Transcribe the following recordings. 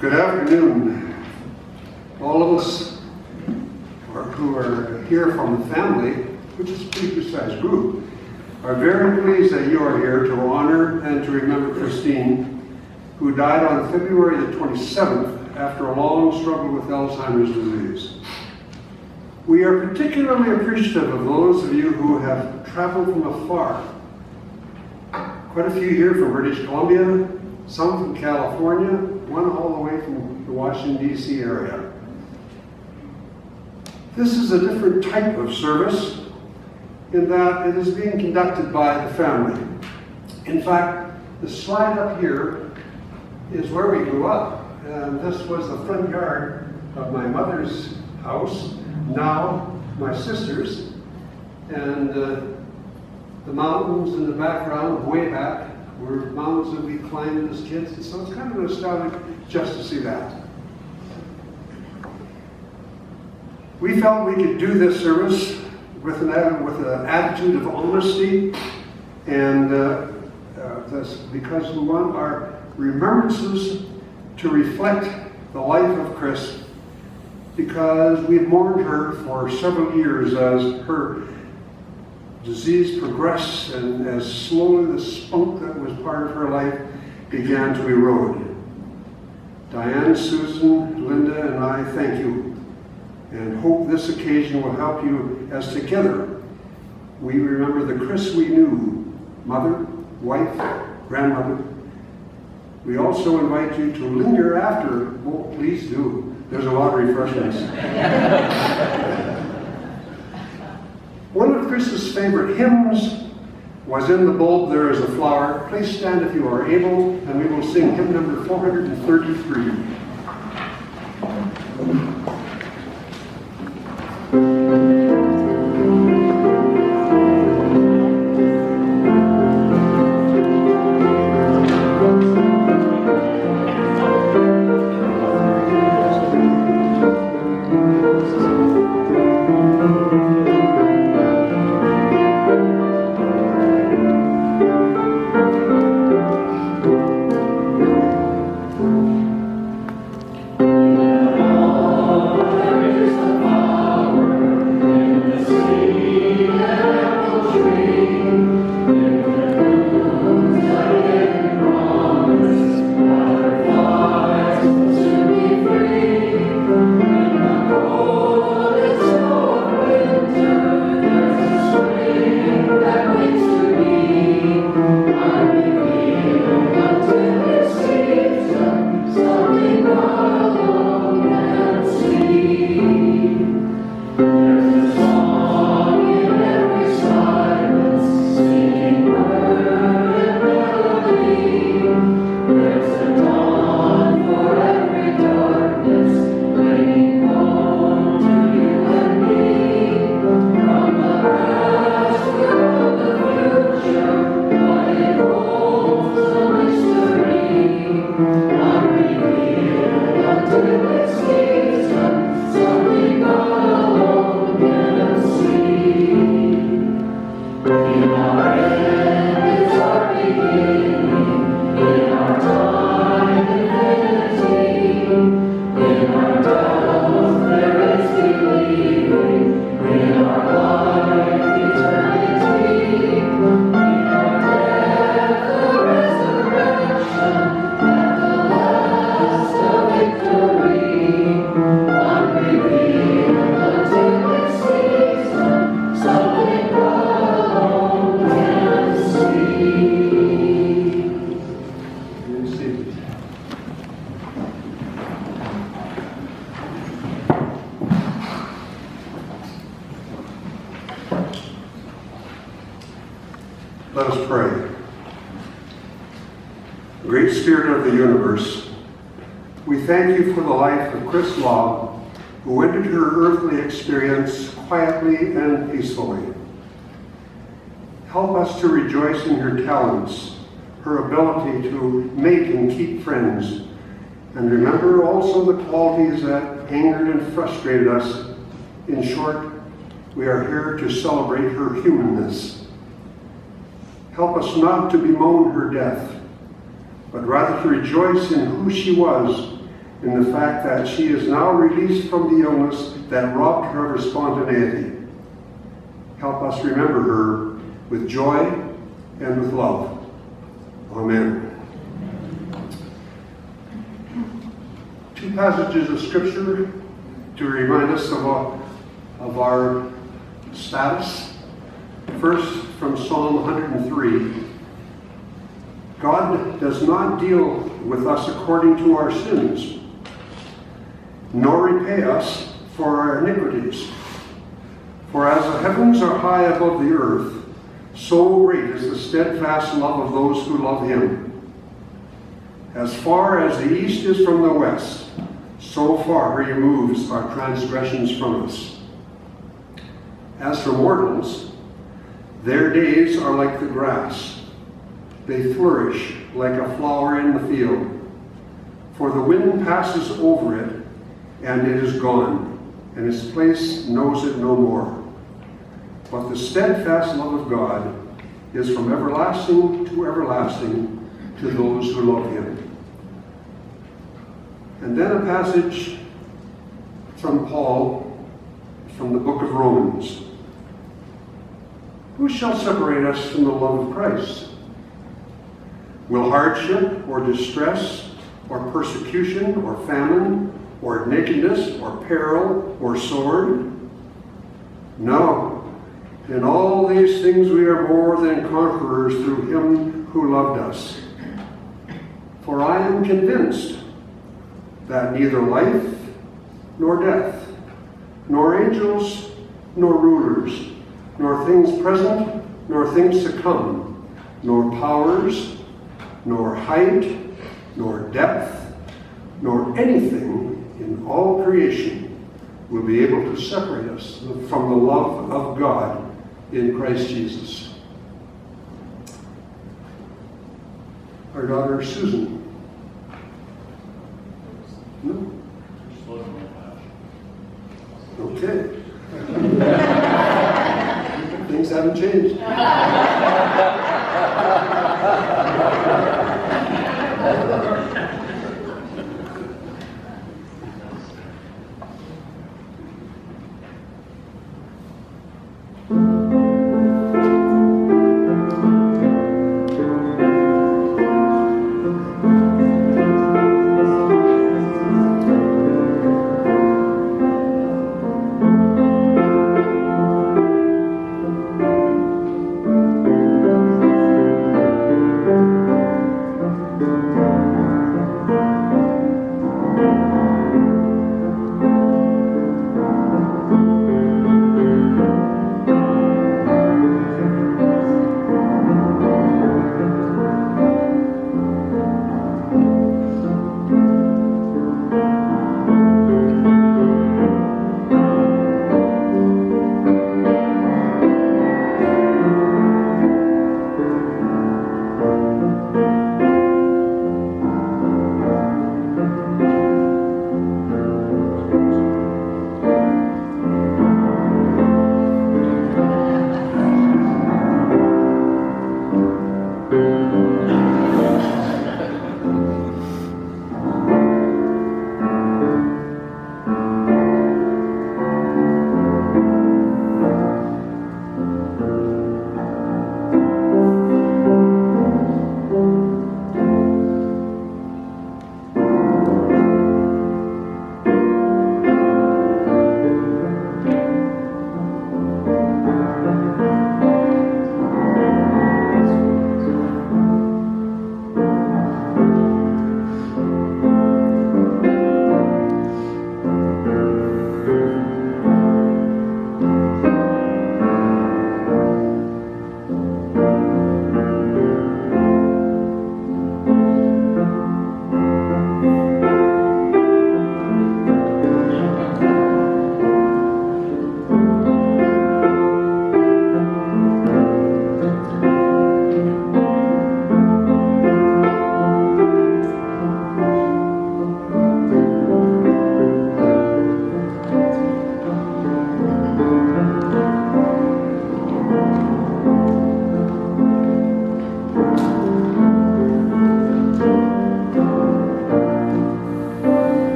Good afternoon. All of us who are here from the family, which is a pretty good-sized group, are very pleased that you are here to honor and to remember Christine, who died on February the 27th after a long struggle with Alzheimer's disease. We are particularly appreciative of those of you who have traveled from afar. Quite a few here from British Columbia, some from California, one all the way from the Washington, D.C. area. This is a different type of service in that it is being conducted by the family. In fact, the slide up here is where we grew up. And this was the front yard of my mother's house, now my sister's. And the mountains in the background, way back, were mountains that we climbed as kids. And so it's kind of nostalgic just to see that. We felt we could do this service with an attitude of honesty, and that's because we want our remembrances to reflect the life of Chris, because we've mourned her for several years as her disease progressed and as slowly the spunk that was part of her life began to erode. Diane, Susan, Linda, and I thank you and hope this occasion will help you as together we remember the Chris we knew, mother, wife, grandmother. We also invite you to linger after. Oh, please do. There's a lot of refreshments. One of Chris's favorite hymns was "In the Bulb There Is a Flower." Please stand if you are able, and we will sing hymn number 433. Let us pray. Great Spirit of the universe, we thank you for the life of Chris Law, who ended her earthly experience quietly and peacefully. Help us to rejoice in her talents, her ability to make and keep friends, and remember also the qualities that angered and frustrated us. In short, we are here to celebrate her humanness. Help us not to bemoan her death, but rather to rejoice in who she was in the fact that she is now released from the illness that robbed her of her spontaneity. Help us remember her with joy and with love. Amen. Two passages of Scripture to remind us of our status. First, from Psalm 103. God does not deal with us according to our sins, nor repay us for our iniquities. For as the heavens are high above the earth, so great is the steadfast love of those who love him. As far as the east is from the west, so far he removes our transgressions from us. As for mortals, their days are like the grass. They flourish like a flower in the field. For the wind passes over it, and it is gone, and its place knows it no more. But the steadfast love of God is from everlasting to everlasting to those who love him. And then a passage from Paul from the book of Romans. Who shall separate us from the love of Christ? Will hardship or distress or persecution or famine or nakedness or peril or sword? No. In all these things we are more than conquerors through him who loved us. For I am convinced that neither life nor death, nor angels nor rulers, nor things present nor things to come, nor powers, nor height, nor depth, nor anything in all creation will be able to separate us from the love of God in Christ Jesus. Our daughter Susan. No? Okay. Things haven't changed.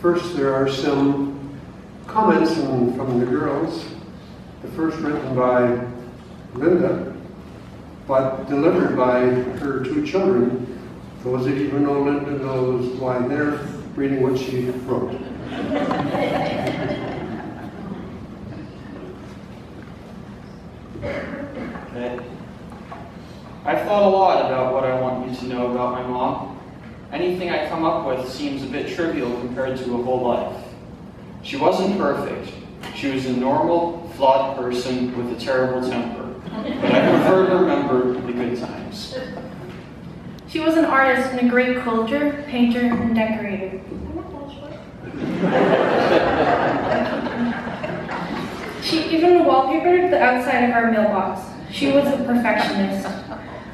First, there are some comments from the girls. The first written by Linda, but delivered by her two children. Those that even know Linda knows why they're reading what she wrote. Okay. I've thought a lot about what I want you to know about my mom. Anything I come up with seems a bit trivial compared to a whole life. She wasn't perfect. She was a normal, flawed person with a terrible temper. But I prefer to remember the good times. She was an artist and a great quilter, painter, and decorator. She even wallpapered the outside of our mailbox. She was a perfectionist.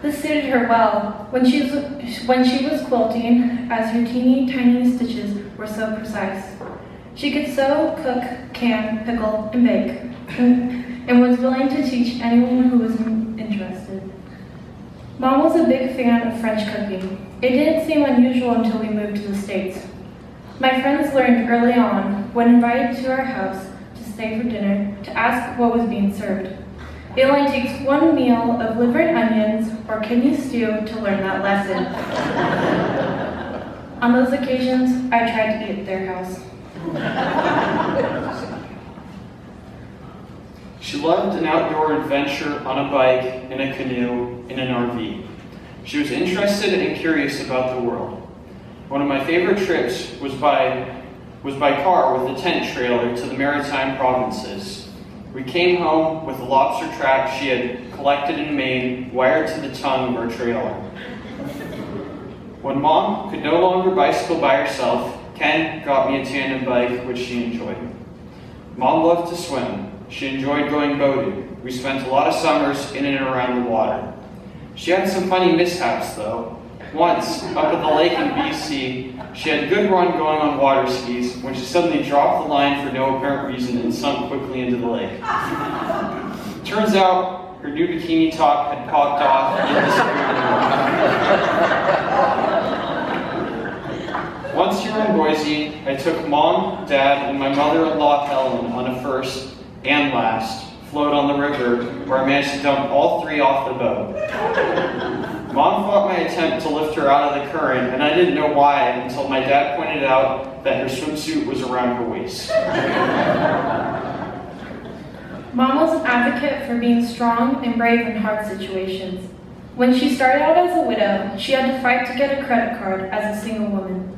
This suited her well when she was quilting, as her teeny tiny stitches were so precise. She could sew, cook, can, pickle, and bake, and was willing to teach anyone who was interested. Mom was a big fan of French cooking. It didn't seem unusual until we moved to the States. My friends learned early on, when invited to our house to stay for dinner, to ask what was being served. It only takes one meal of liver and onions or kidney stew to learn that lesson. On those occasions, I tried to eat at their house. She loved an outdoor adventure on a bike, in a canoe, in an RV. She was interested and curious about the world. One of my favorite trips was by car with a tent trailer to the Maritime Provinces. We came home with a lobster trap she had collected in Maine wired to the tongue of our trailer. When Mom could no longer bicycle by herself, Ken got me a tandem bike, which she enjoyed. Mom loved to swim. She enjoyed going boating. We spent a lot of summers in and around the water. She had some funny mishaps, though. Once, up at the lake in BC, she had a good run going on water skis when she suddenly dropped the line for no apparent reason and sunk quickly into the lake. Turns out, her new bikini top had popped off and disappeared. Once here in Boise, I took Mom, Dad, and my mother-in-law Helen on a first and last float on the river where I managed to dump all three off the boat. Mom fought my attempt to lift her out of the current, and I didn't know why until my dad pointed out that her swimsuit was around her waist. Mom was an advocate for being strong and brave in hard situations. When she started out as a widow, she had to fight to get a credit card as a single woman.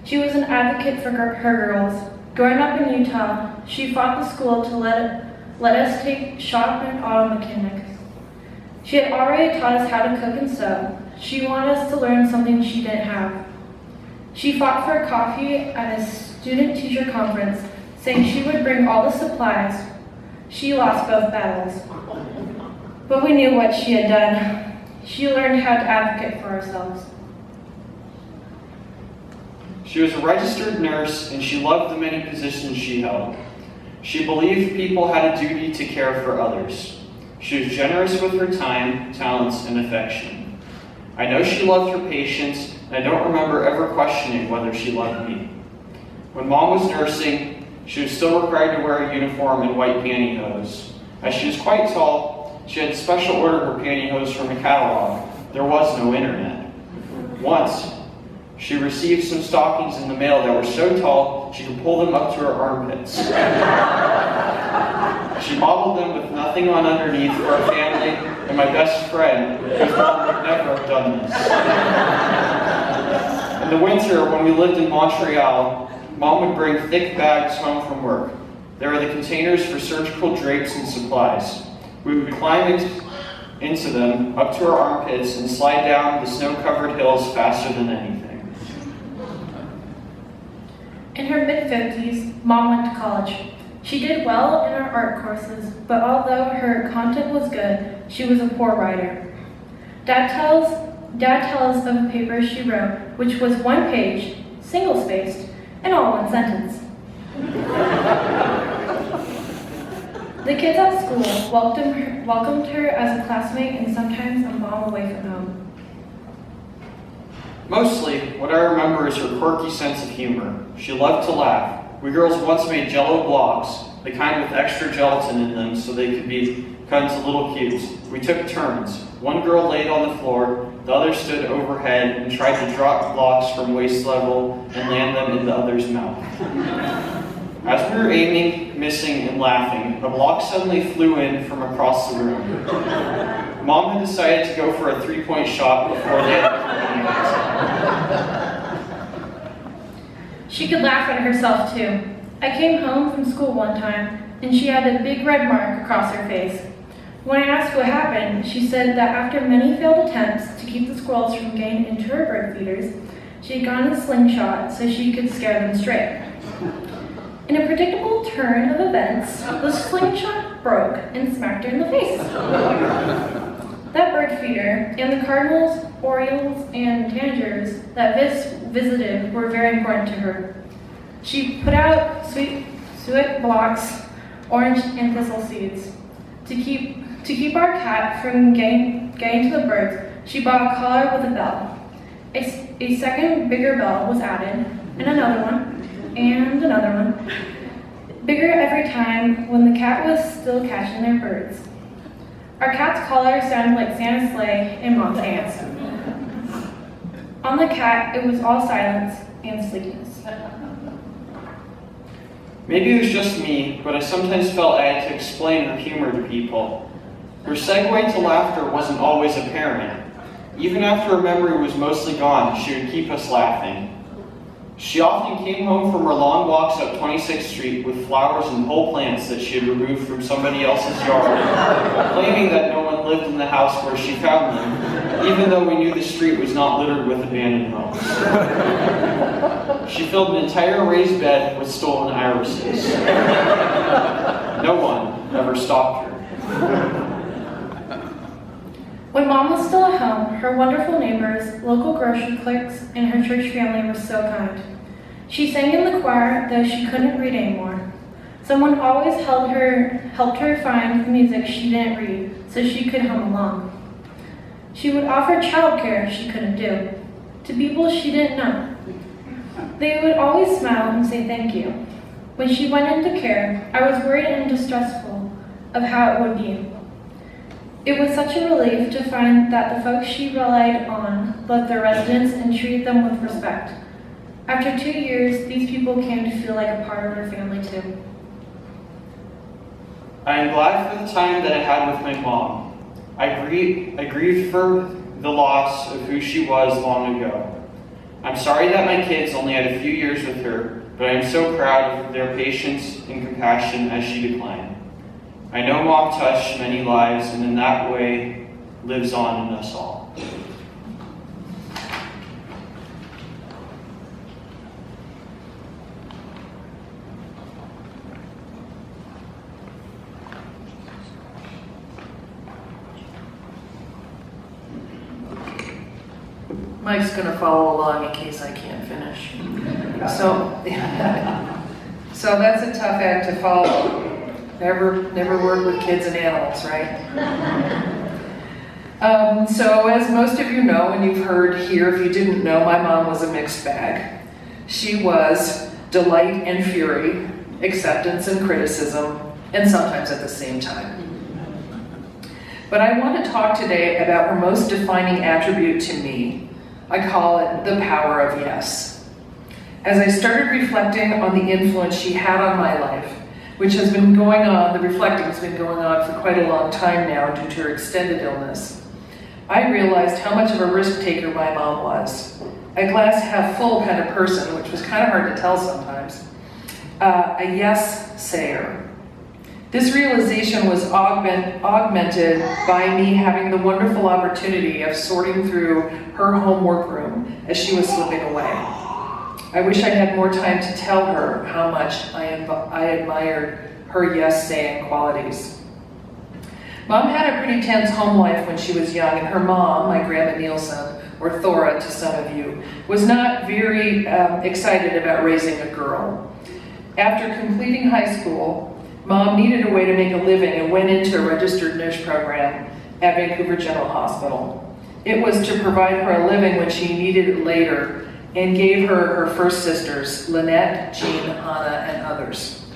She was an advocate for her girls. Growing up in Utah, she fought the school to let us take shop and auto mechanics. She had already taught us how to cook and sew. She wanted us to learn something she didn't have. She fought for a coffee at a student-teacher conference, saying she would bring all the supplies. She lost both battles. But we knew what she had done. She learned how to advocate for ourselves. She was a registered nurse, and she loved the many positions she held. She believed people had a duty to care for others. She was generous with her time, talents, and affection. I know she loved her patients, and I don't remember ever questioning whether she loved me. When Mom was nursing, she was still required to wear a uniform and white pantyhose. As she was quite tall, she had to special order her pantyhose from a catalog. There was no internet. Once, she received some stockings in the mail that were so tall she could pull them up to her armpits. She modeled them with nothing on underneath for our family and my best friend, whose mom would never have done this. In the winter, when we lived in Montreal, Mom would bring thick bags home from work. There were the containers for surgical drapes and supplies. We would climb into them up to our armpits and slide down the snow-covered hills faster than anything. In her mid-50s, Mom went to college. She did well in her art courses, but although her content was good, she was a poor writer. Dad tells of a paper she wrote, which was one page, single-spaced, and all one sentence. The kids at school welcomed her as a classmate and sometimes a mom away from home. Mostly, what I remember is her quirky sense of humor. She loved to laugh. We girls once made Jell-O blocks, the kind with extra gelatin in them so they could be cut into little cubes. We took turns. One girl laid on the floor, the other stood overhead and tried to drop blocks from waist level and land them in the other's mouth. As we were aiming, missing, and laughing, a block suddenly flew in from across the room. Mom had decided to go for a three-point shot before they had. She could laugh at herself too. I came home from school one time and she had a big red mark across her face. When I asked what happened, she said that after many failed attempts to keep the squirrels from getting into her bird feeders, she had gotten a slingshot so she could scare them straight. In a predictable turn of events, the slingshot broke and smacked her in the face. That bird feeder and the cardinals, orioles, and tanagers that visited were very important to her. She put out suet blocks, orange, and thistle seeds. To keep our cat from getting to the birds, she bought a collar with a bell. A second bigger bell was added, and another one, and another one. Bigger every time when the cat was still catching their birds. Our cat's collar sounded like Santa's sleigh and Mom's ants. On the cat, it was all silence and sleepiness. Maybe it was just me, but I sometimes felt I had to explain her humor to people. Her segue to laughter wasn't always apparent. Even after her memory was mostly gone, she would keep us laughing. She often came home from her long walks up 26th Street with flowers and whole plants that she had removed from somebody else's yard, claiming that no one lived in the house where she found them, even though we knew the street was not littered with abandoned homes. She filled an entire raised bed with stolen irises. No one ever stopped her. When Mom was still at home, her wonderful neighbors, local grocery clerks, and her church family were so kind. She sang in the choir, though she couldn't read anymore. Someone always helped her find the music she didn't read, so she could hum along. She would offer childcare she couldn't do, to people she didn't know. They would always smile and say thank you. When she went into care, I was worried and distrustful of how it would be. It was such a relief to find that the folks she relied on loved their residents and treated them with respect. After 2 years, these people came to feel like a part of their family too. I am glad for the time that I had with my mom. I grieved for the loss of who she was long ago. I'm sorry that my kids only had a few years with her, but I am so proud of their patience and compassion as she declined. I know Mom touched many lives and in that way lives on in us all. Mike's going to follow along in case I can't finish. So that's a tough act to follow. Never work with kids and animals, right? So as most of you know, and you've heard here, if you didn't know, my mom was a mixed bag. She was delight and fury, acceptance and criticism, and sometimes at the same time. But I want to talk today about her most defining attribute to me. I call it the power of yes. As I started reflecting on the influence she had on my life, which has been going on, the reflecting has been going on for quite a long time now due to her extended illness, I realized how much of a risk taker my mom was. A glass half full kind of person, which was kind of hard to tell sometimes. A yes sayer. This realization was augmented by me having the wonderful opportunity of sorting through her homework room as she was slipping away. I wish I had more time to tell her how much I admired her yes-saying qualities. Mom had a pretty tense home life when she was young, and her mom, my Grandma Nielsen, or Thora to some of you, was not very excited about raising a girl. After completing high school, Mom needed a way to make a living and went into a registered nurse program at Vancouver General Hospital. It was to provide her a living when she needed it later, and gave her her first sisters, Lynette, Jean, Hannah, and others.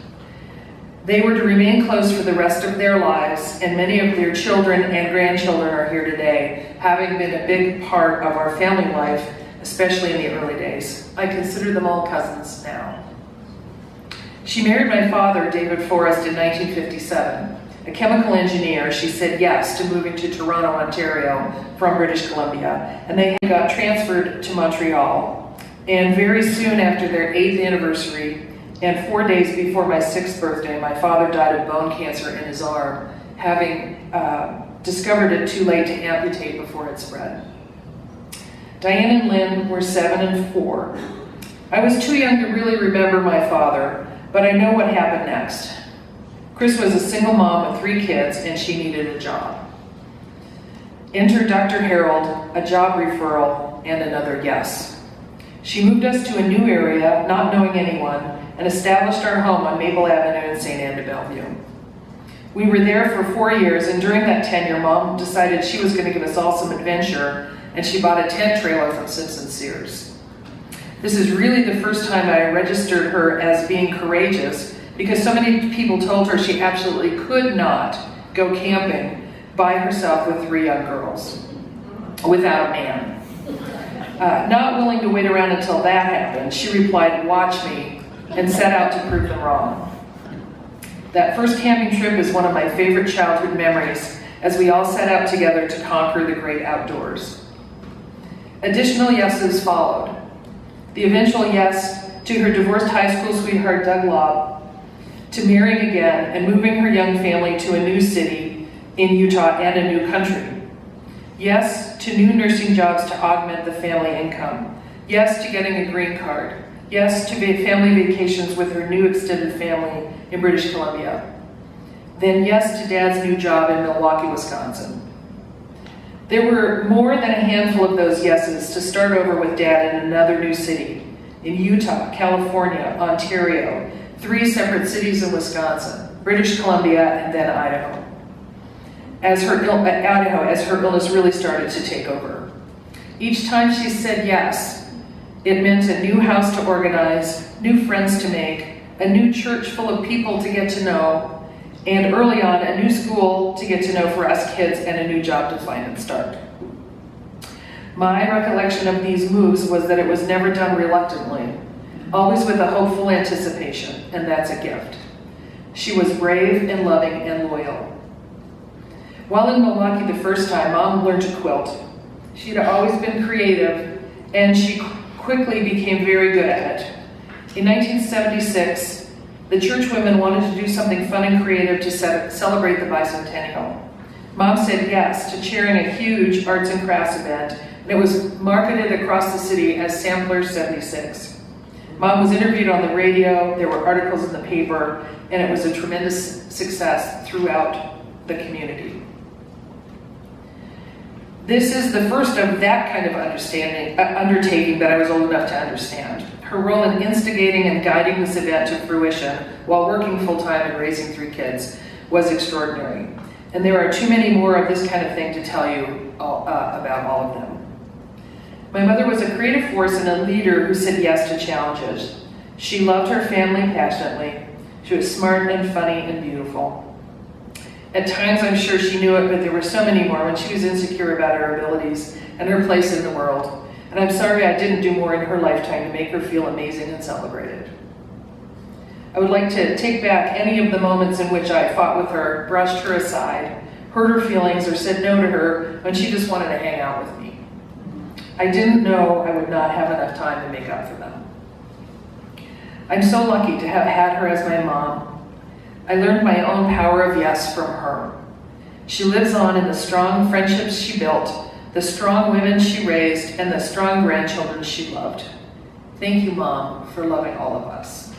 They were to remain close for the rest of their lives, and many of their children and grandchildren are here today, having been a big part of our family life, especially in the early days. I consider them all cousins now. She married my father, David Forrest, in 1957. A chemical engineer, she said yes to moving to Toronto, Ontario from British Columbia, and they got transferred to Montreal. And very soon after their 8th anniversary, and 4 days before my 6th birthday, my father died of bone cancer in his arm, having discovered it too late to amputate before it spread. Diane and Lynn were 7 and 4. I was too young to really remember my father, but I know what happened next. Chris was a single mom with 3 kids, and she needed a job. Enter Dr. Harold, a job referral, and another yes. She moved us to a new area, not knowing anyone, and established our home on Maple Avenue in St. Anne de Bellevue. We were there for 4 years, and during that tenure, Mom decided she was going to give us all some adventure, and she bought a tent trailer from Simpson Sears. This is really the first time I registered her as being courageous, because so many people told her she absolutely could not go camping by herself with 3 young girls, without a man. Not willing to wait around until that happened, she replied, "Watch me," and set out to prove them wrong. That first camping trip is one of my favorite childhood memories, as we all set out together to conquer the great outdoors. Additional yeses followed. The eventual yes to her divorced high school sweetheart Doug Lobb, to marrying again and moving her young family to a new city in Utah and a new country. Yes to new nursing jobs to augment the family income. Yes to getting a green card. Yes to family vacations with her new extended family in British Columbia. Then yes to Dad's new job in Milwaukee, Wisconsin. There were more than a handful of those yeses to start over with Dad in another new city, in Utah, California, Ontario, 3 separate cities in Wisconsin, British Columbia, and then Idaho. As her illness really started to take over. Each time she said yes, it meant a new house to organize, new friends to make, a new church full of people to get to know, and early on, a new school to get to know for us kids and a new job to find and start. My recollection of these moves was that it was never done reluctantly, always with a hopeful anticipation, and that's a gift. She was brave and loving and loyal. While in Milwaukee the first time, Mom learned to quilt. She had always been creative, and she quickly became very good at it. In 1976, the church women wanted to do something fun and creative to celebrate the bicentennial. Mom said yes to chairing a huge arts and crafts event, and it was marketed across the city as Sampler 76. Mom was interviewed on the radio, there were articles in the paper, and it was a tremendous success throughout the community. This is the first of that kind of undertaking that I was old enough to understand. Her role in instigating and guiding this event to fruition while working full-time and raising 3 kids was extraordinary. And there are too many more of this kind of thing to tell you about all of them. My mother was a creative force and a leader who said yes to challenges. She loved her family passionately. She was smart and funny and beautiful. At times, I'm sure she knew it, but there were so many more when she was insecure about her abilities and her place in the world. And I'm sorry I didn't do more in her lifetime to make her feel amazing and celebrated. I would like to take back any of the moments in which I fought with her, brushed her aside, hurt her feelings, or said no to her when she just wanted to hang out with me. I didn't know I would not have enough time to make up for them. I'm so lucky to have had her as my mom. I learned my own power of yes from her. She lives on in the strong friendships she built, the strong women she raised, and the strong grandchildren she loved. Thank you, Mom, for loving all of us.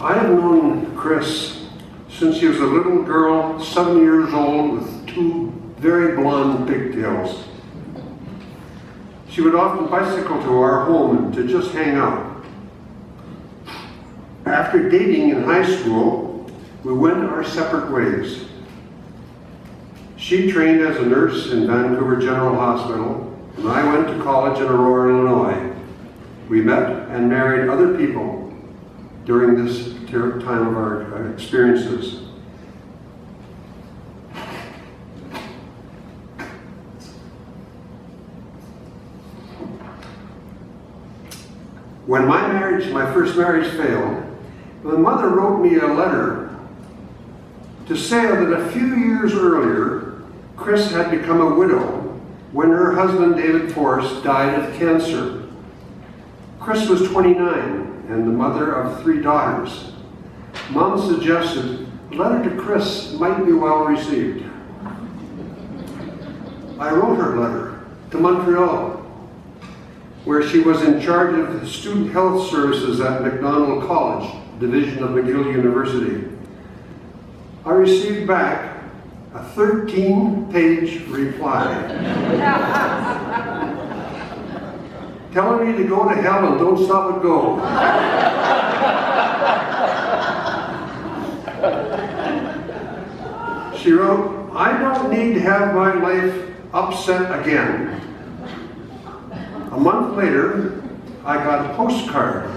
I have known Chris since she was a little girl, 7 years old, with 2 very blonde pigtails. She would often bicycle to our home to just hang out. After dating in high school, we went our separate ways. She trained as a nurse in Vancouver General Hospital, and I went to college in Aurora, Illinois. We met and married other people during this time of our experiences. When my first marriage failed, my mother wrote me a letter to say that a few years earlier, Chris had become a widow when her husband, David Forrest, died of cancer. Chris was 29 and the mother of 3 daughters. Mom suggested a letter to Chris might be well received. I wrote her a letter to Montreal, where she was in charge of student health services at Macdonald College, division of McGill University. I received back a 13-page reply telling me to go to hell and don't stop at go. She wrote, "I don't need to have my life upset again." A month later, I got a postcard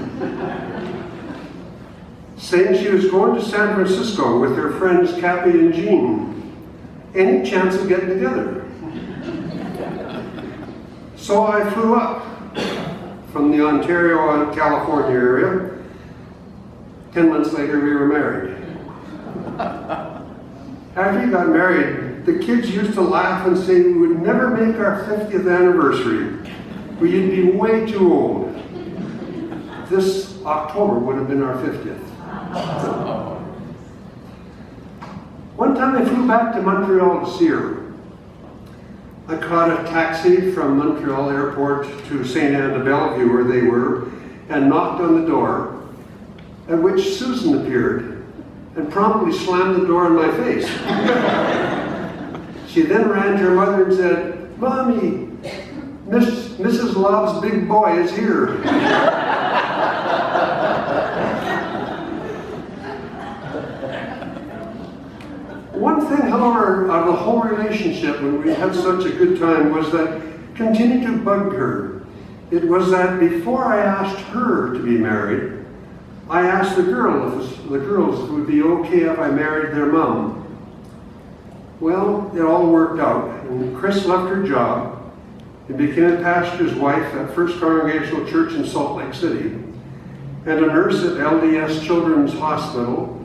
saying she was going to San Francisco with her friends Cappy and Jean. Any chance of getting together? So I flew up from the Ontario and California area. 10 months later, we were married. After we got married, the kids used to laugh and say we would never make our 50th anniversary. We'd be way too old. This October would have been our 50th. One time I flew back to Montreal to see her. I caught a taxi from Montreal Airport to St. Anne de Bellevue, where they were, and knocked on the door, at which Susan appeared and promptly slammed the door in my face. She then ran to her mother and said, "Mommy, Mrs. Love's big boy is here." One thing, however, of the whole relationship when we had such a good time was that continued to bug her. It was that before I asked her to be married, I asked the girls if it would be okay if I married their mom. Well, it all worked out, and Chris left her job and became a pastor's wife at First Congregational Church in Salt Lake City, and a nurse at LDS Children's Hospital,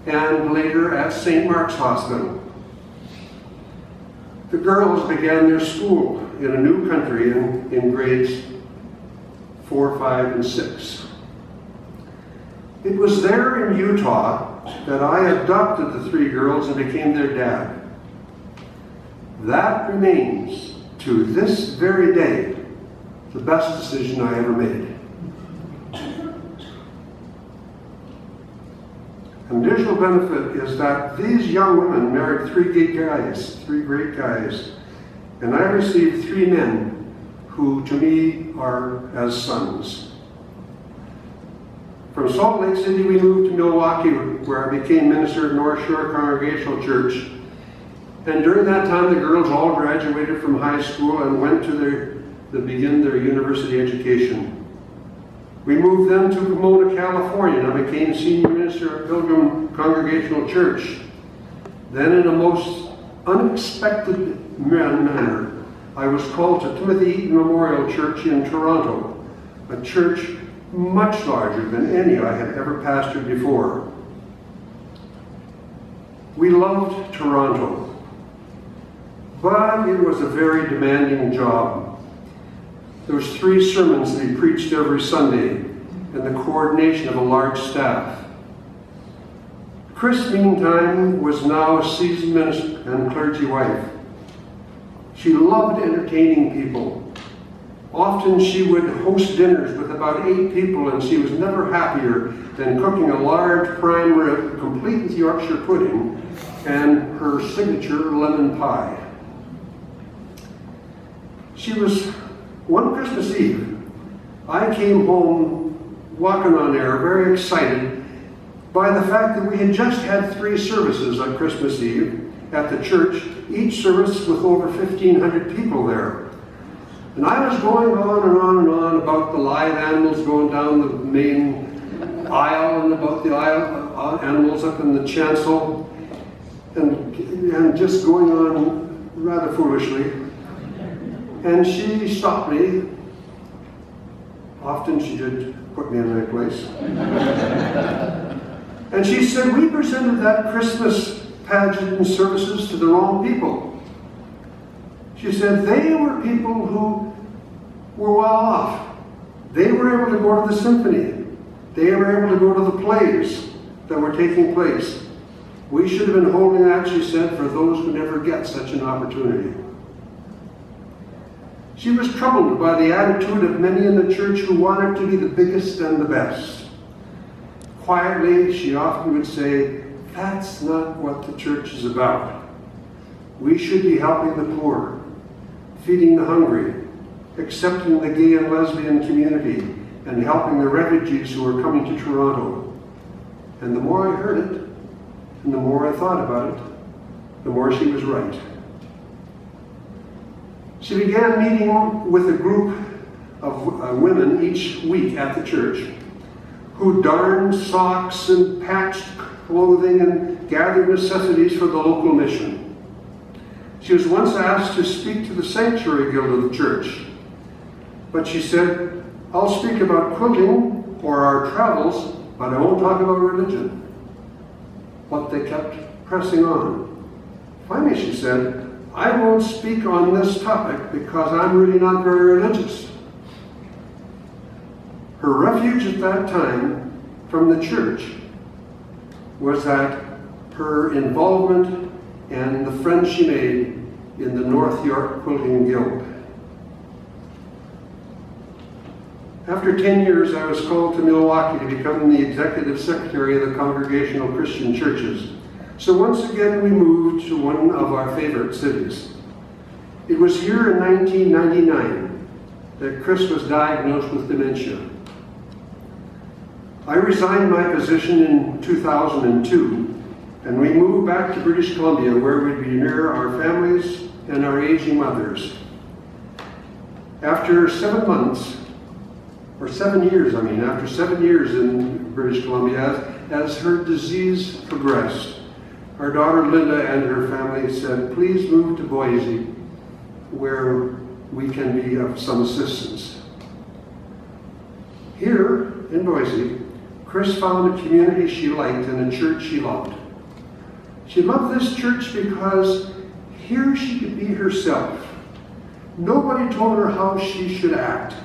and later at St. Mark's Hospital. The girls began their school in a new country in grades 4, 5, and 6. It was there in Utah that I adopted the 3 girls and became their dad. That remains, to this very day, the best decision I ever made. An additional benefit is that these young women married 3 great guys, and I received 3 men who to me are as sons. From Salt Lake City we moved to Milwaukee, where I became minister at North Shore Congregational Church, and during that time the girls all graduated from high school and went to begin their university education. We moved then to Pomona, California, and I became senior minister at Pilgrim Congregational Church. Then in a most unexpected manner, I was called to Timothy Eaton Memorial Church in Toronto, a church much larger than any I had ever pastored before. We loved Toronto, but it was a very demanding job. There was 3 sermons that he preached every Sunday and the coordination of a large staff. Chris, meantime, was now a seasoned minister and clergy wife. She loved entertaining people. Often she would host dinners with about 8 people, and she was never happier than cooking a large prime rib, complete with Yorkshire pudding, and her signature lemon pie. One Christmas Eve, I came home walking on air, very excited by the fact that we had just had 3 services on Christmas Eve at the church, each service with over 1,500 people there. And I was going on and on and on about the live animals going down the main aisle and about the animals up in the chancel, and just going on rather foolishly. And she stopped me. Often she did put me in my place. And she said, we presented that Christmas pageant and services to the wrong people. She said they were people who were well off. They were able to go to the symphony. They were able to go to the plays that were taking place. We should have been holding that, she said, for those who never get such an opportunity. She was troubled by the attitude of many in the church who wanted to be the biggest and the best. Quietly, she often would say, that's not what the church is about. We should be helping the poor, feeding the hungry, accepting the gay and lesbian community, and helping the refugees who are coming to Toronto. And the more I heard it, and the more I thought about it, the more she was right. She began meeting with a group of women each week at the church who darned socks and patched clothing and gathered necessities for the local mission. She was once asked to speak to the Sanctuary Guild of the church, but she said, I'll speak about quilting or our travels, but I won't talk about religion. But they kept pressing on. Finally, she said, I won't speak on this topic because I'm really not very religious. Her refuge at that time from the church was that her involvement and the friends she made in the North York Quilting Guild. After 10 years, I was called to Milwaukee to become the executive secretary of the Congregational Christian Churches. So once again, we moved to one of our favorite cities. It was here in 1999 that Chris was diagnosed with dementia. I resigned my position in 2002, and we moved back to British Columbia, where we'd be near our families and our aging mothers. After 7 months, or 7 years, after 7 years in British Columbia, as her disease progressed, our daughter Linda and her family said, please move to Boise, where we can be of some assistance. Here in Boise, Chris found a community she liked and a church she loved. She loved this church because here she could be herself. Nobody told her how she should act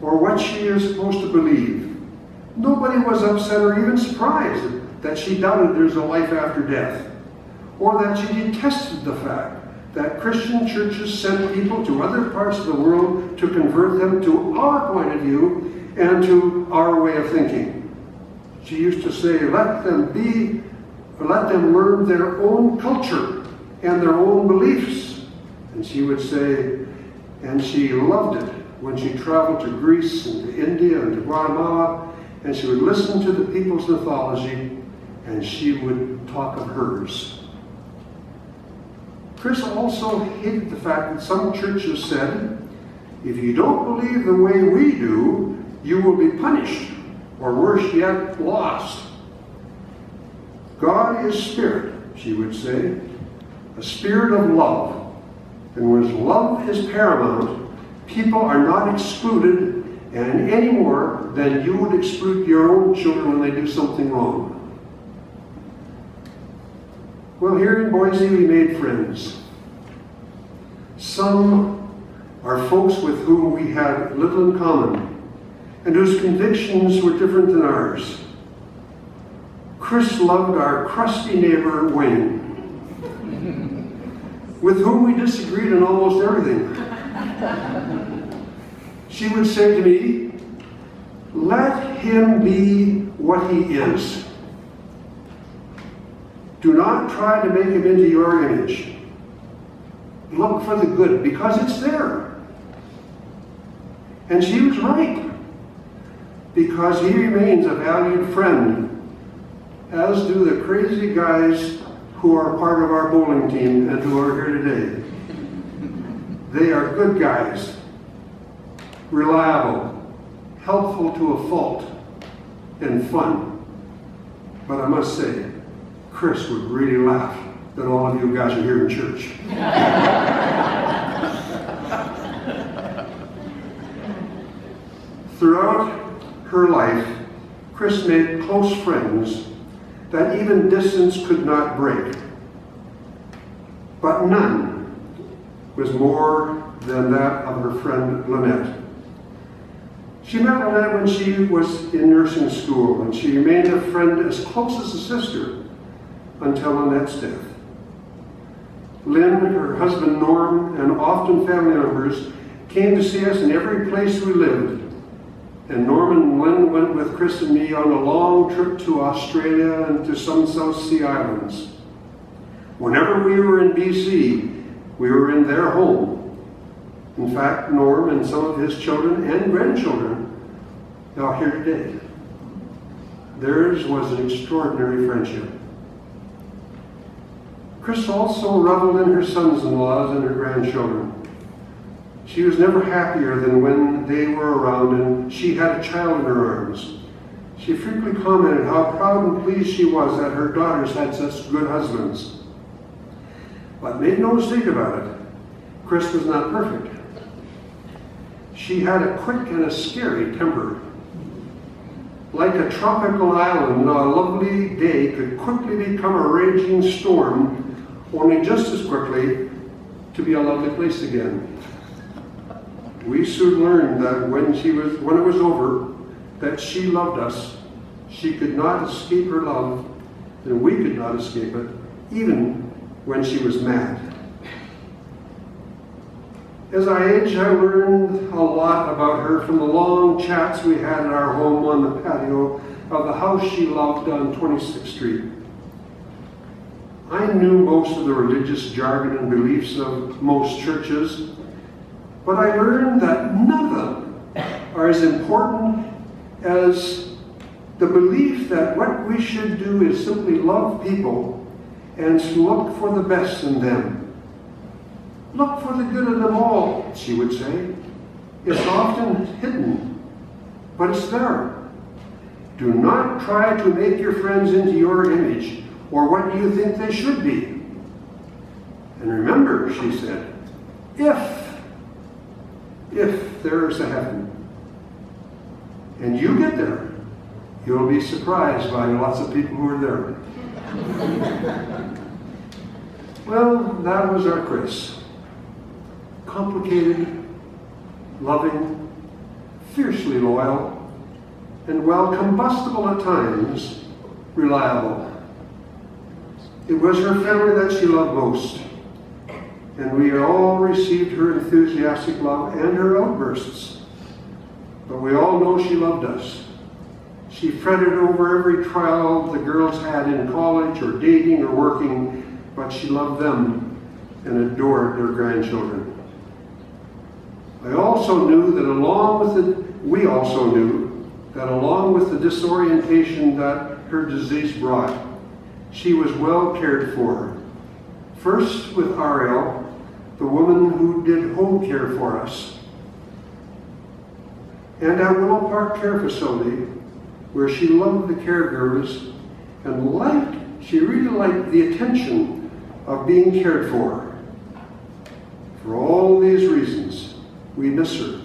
or what she is supposed to believe. Nobody was upset or even surprised that she doubted there's a life after death, or that she detested the fact that Christian churches sent people to other parts of the world to convert them to our point of view and to our way of thinking. She used to say, let them learn their own culture and their own beliefs. And she would say, and she loved it when she traveled to Greece and to India and to Guatemala, and she would listen to the people's mythology, and she would talk of hers. Chris also hated the fact that some churches said, if you don't believe the way we do, you will be punished, or worse yet, lost. God is spirit, she would say, a spirit of love. And when love is paramount, people are not excluded and any more than you would exclude your own children when they do something wrong. Well, here in Boise, we made friends. Some are folks with whom we had little in common and whose convictions were different than ours. Chris loved our crusty neighbor, Wayne, with whom we disagreed on almost everything. She would say to me, let him be what he is. Do not try to make him into your image. Look for the good, because it's there. And she was right, because he remains a valued friend, as do the crazy guys who are part of our bowling team and who are here today. They are good guys, reliable, helpful to a fault, and fun. But I must say, Chris would really laugh that all of you guys are here in church. Throughout her life, Chris made close friends that even distance could not break. But none was more than that of her friend Lynette. She met Lynette when she was in nursing school, and she remained a friend as close as a sister until Lynette's death. Lynn, her husband Norm, and often family members came to see us in every place we lived. And Norm and Lynn went with Chris and me on a long trip to Australia and to some South Sea islands. Whenever we were in BC, we were in their home. In fact, Norm and some of his children and grandchildren are here today. Theirs was an extraordinary friendship. Chris also reveled in her sons-in-laws and her grandchildren. She was never happier than when they were around and she had a child in her arms. She frequently commented how proud and pleased she was that her daughters had such good husbands. But make no mistake about it, Chris was not perfect. She had a quick and a scary temper. Like a tropical island, a lovely day could quickly become a raging storm, only just as quickly to be a lovely place again. We soon learned that when it was over, that she loved us. She could not escape her love, and we could not escape it, even when she was mad. As I aged, I learned a lot about her from the long chats we had at our home on the patio of the house she loved on 26th Street. I knew most of the religious jargon and beliefs of most churches, but I learned that none of them are as important as the belief that what we should do is simply love people and look for the best in them. Look for the good in them all, she would say. It's often hidden, but it's there. Do not try to make your friends into your image or what you think they should be. And remember, she said, if there is a heaven, and you get there, you'll be surprised by lots of people who are there. Well, that was our Chris. Complicated, loving, fiercely loyal, and while combustible at times, reliable. It was her family that she loved most, and we all received her enthusiastic love and her outbursts. But we all know she loved us. She fretted over every trial the girls had in college or dating or working, but she loved them and adored their grandchildren. We also knew that along with the disorientation that her disease brought, she was well cared for. First with Ariel, the woman who did home care for us, and at Willow Park Care Facility, where she loved the caregivers and she really liked the attention of being cared for. For all these reasons, we miss her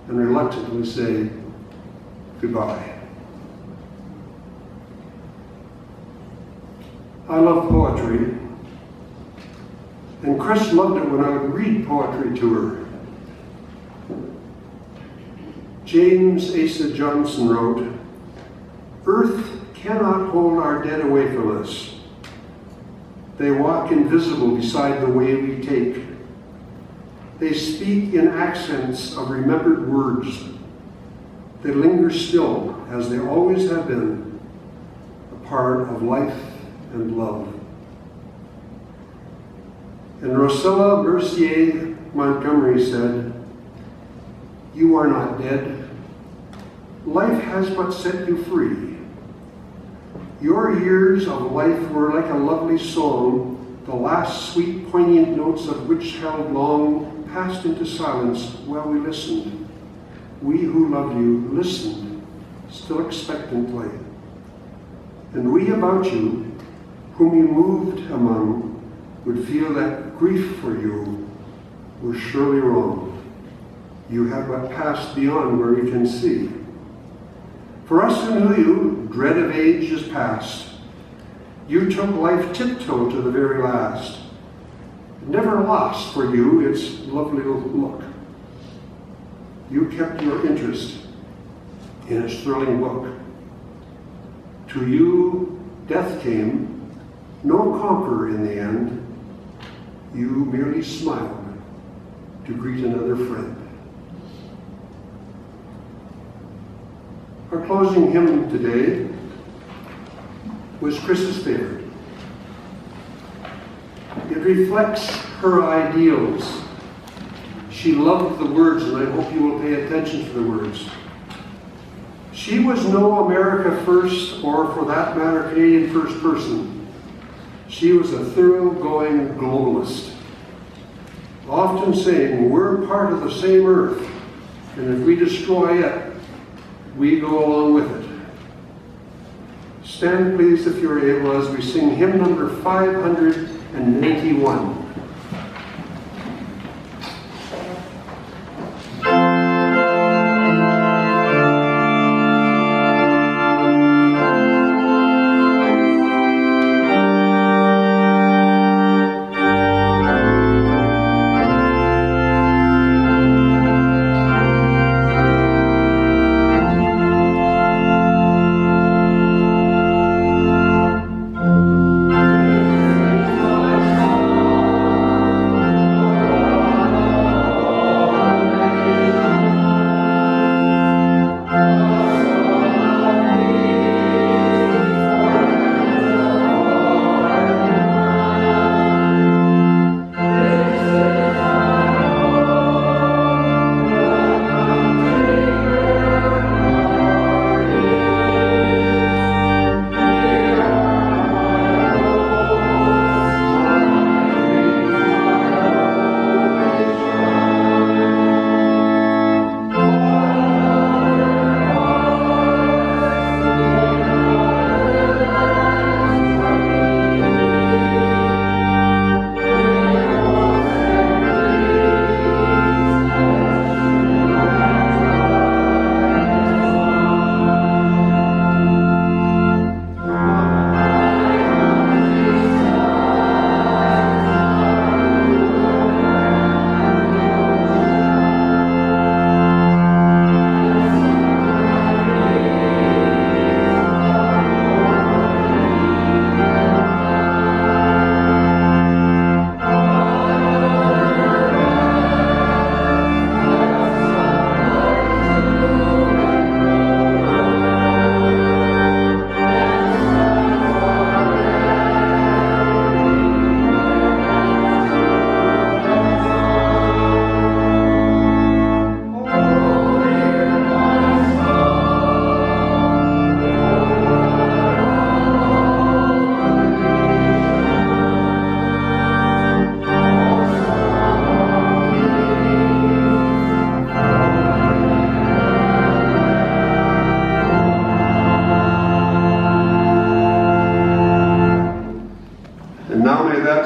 and reluctantly say goodbye. I love poetry, and Chris loved it when I would read poetry to her. James Asa Johnson wrote, "Earth cannot hold our dead away from us. They walk invisible beside the way we take. They speak in accents of remembered words. They linger still, as they always have been, a part of life and love." And Rosella Mercier Montgomery said, You are not dead. Life has but set you free. Your years of life were like a lovely song, the last sweet poignant notes of which held long passed into silence while we listened. We who love you listened, still expectantly. And we about you, whom you moved among, would feel that grief for you was surely wrong. You have but passed beyond where we can see. For us who knew you, dread of age is past. You took life tiptoe to the very last. Never lost for you its lovely look. You kept your interest in its thrilling book. To you, death came, no conqueror in the end. You merely smiled to greet another friend. Our closing hymn today was Chris's favorite. It reflects her ideals. She loved the words, and I hope you will pay attention to the words. She was no America first, or for that matter, Canadian first person. She was a thoroughgoing globalist, often saying, we're part of the same earth, and if we destroy it, we go along with it. Stand please if you're able as we sing hymn number 591.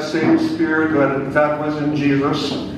Same Spirit that was in Jesus